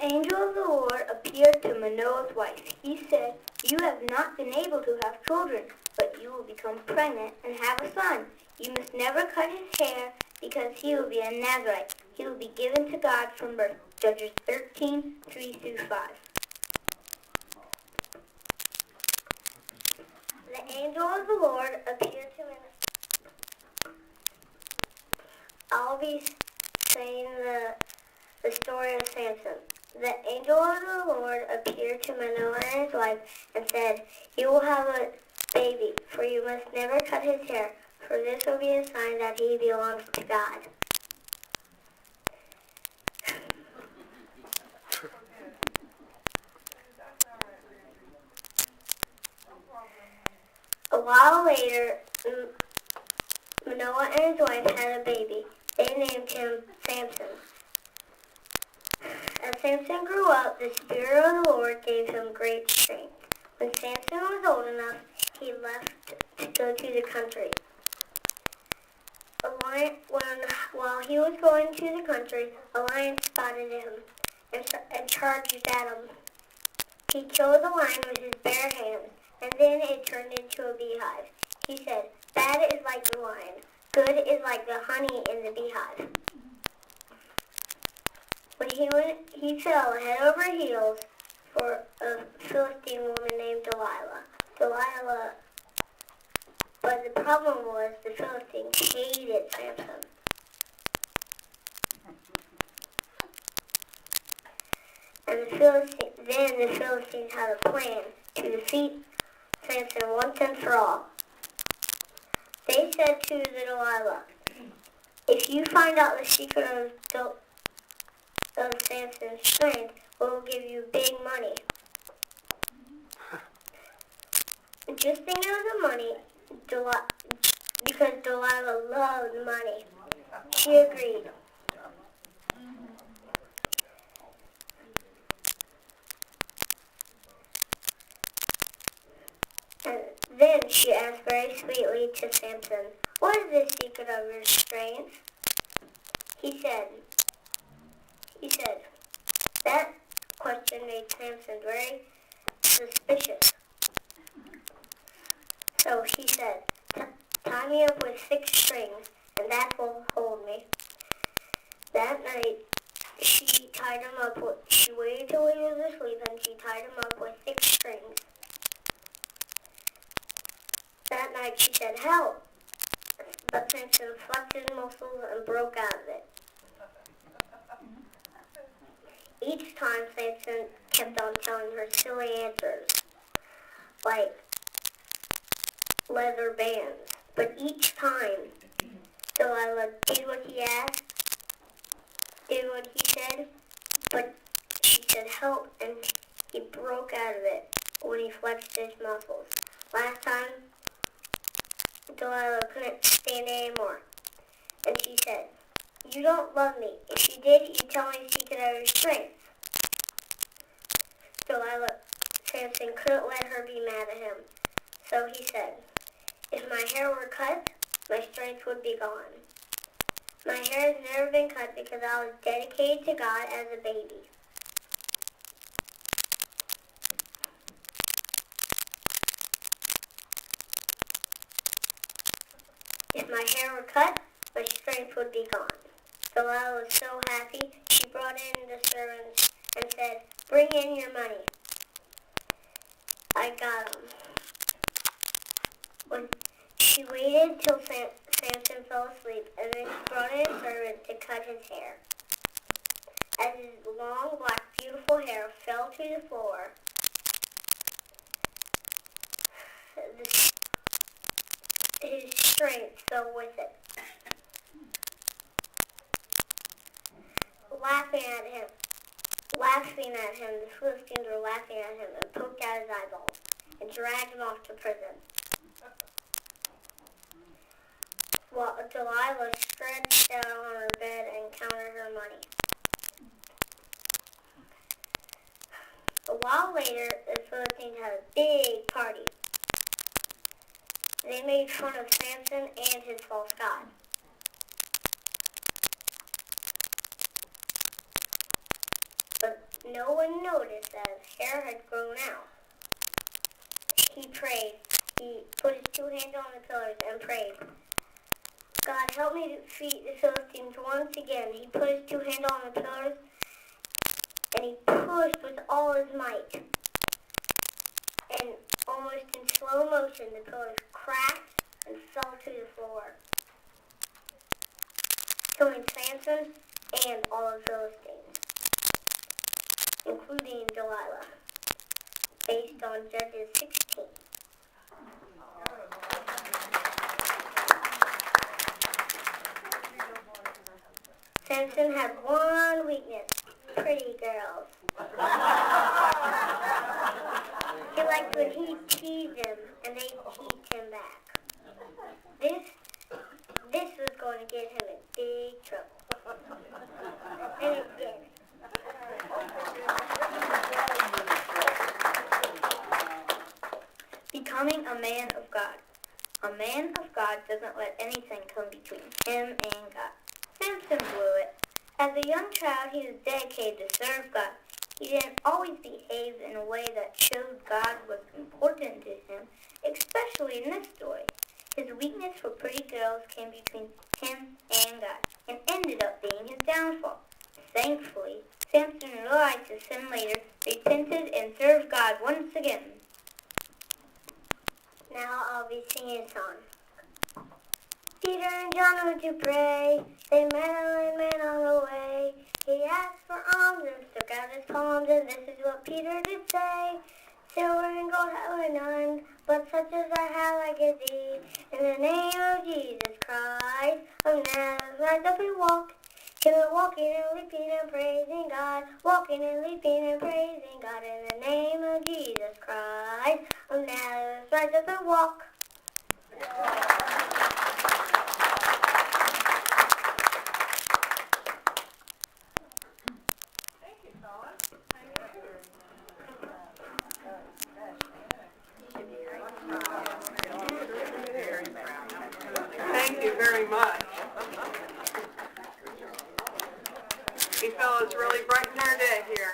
angel of the Lord appeared to Manoah's wife. He said, "You have not been able to have children, but you will become pregnant and have a son. You must never cut his hair because he will be a Nazarite. He will be given to God from birth." Judges 13, 3-5. The angel of the Lord appeared to Manoah. I'll be saying the story of Samson. The angel of the Lord appeared to Manoah and his wife and said, "You will have a baby, for you must never cut his hair, for this will be a sign that he belongs to God." A while later, Manoah and his wife had a baby. They named him Samson. As Samson grew up, the Spirit of the Lord gave him great strength. When Samson was old enough, he left to go to the country. While he was going to the country, a lion spotted him and charged at him. He killed the lion with his bare hands, and then it turned into a beehive. He said, "Bad is like the lion. Good is like the honey in the beehive." When he fell head over heels for a Philistine woman named Delilah. But the problem was the Philistines hated Samson. And the Philistines had a plan to defeat Samson once and for all. They said to Delilah, "If you find out the secret of Samson's strength, we'll give you big money." Just think of the money, because Delilah loved money. She agreed. And then she asked very sweetly to Samson, "What is the secret of your strength?" He said, that question made Samson very suspicious. So he said, "Tie me up with 6 strings, and that will hold me." That night, she waited till he was asleep, and she tied him up with 6 strings. That night she said, "Help!" But Samson flexed his muscles and broke out of it. Each time, Samson kept on telling her silly answers, like leather bands. But each time, Delilah did what he asked, did what he said, but she said help, and he broke out of it when he flexed his muscles. Last time, Delilah couldn't stand it anymore, and she said, "You don't love me. If you did, you'd tell me the secret of your strength." Samson couldn't let her be mad at him, so he said, "If my hair were cut, my strength would be gone. My hair has never been cut because I was dedicated to God as a baby." If my hair were cut, my strength would be gone. Delilah was so happy, she brought in the servants and said, "Bring in your money." "I got 'em." When she waited till Samson fell asleep, and then she brought in a servant to cut his hair. As his long, black, beautiful hair fell to the floor, his strength fell with it. Laughing at him, the Philistines were laughing at him and poked out his eyeballs and dragged him off to prison. While Delilah stretched out on her bed and counted her money. A while later, the Philistines had a big party. They made fun of Samson and his false god. No one noticed that his hair had grown out. He prayed. He put his 2 hands on the pillars and prayed. God, help me to defeat the Philistines once again. He put his 2 hands on the pillars and he pushed with all his might. And almost in slow motion, the pillars cracked and fell to the floor, killing Samson and all the Philistines, including Delilah, based on Judges 16. Samson had one weakness: pretty girls. He liked when he teased them and they teased him back. This was going to get him in big trouble. And it did. Becoming a man of God. A man of God doesn't let anything come between him and God. Samson blew it. As a young child, he was dedicated to serve God. He didn't always behave in a way that showed God was important to him, especially in this story. His weakness for pretty girls came between him and God, and ended up being his downfall. Thankfully, Samson realized his sin later, repented, and served God once again. Now I'll be singing a song. Peter and John went to pray. They met a lame man on the way. He asked for alms and stuck out his palms, and this is what Peter did say. Silver and gold have I none, but such as I have I give thee. In the name of Jesus Christ of Nazareth, rise up and walk. He went walking and leaping and praising God, walking and leaping and praising God. In the name of Jesus Christ of Nazareth, rise up and walk. Thank you very much. You fellas really brighten our day here.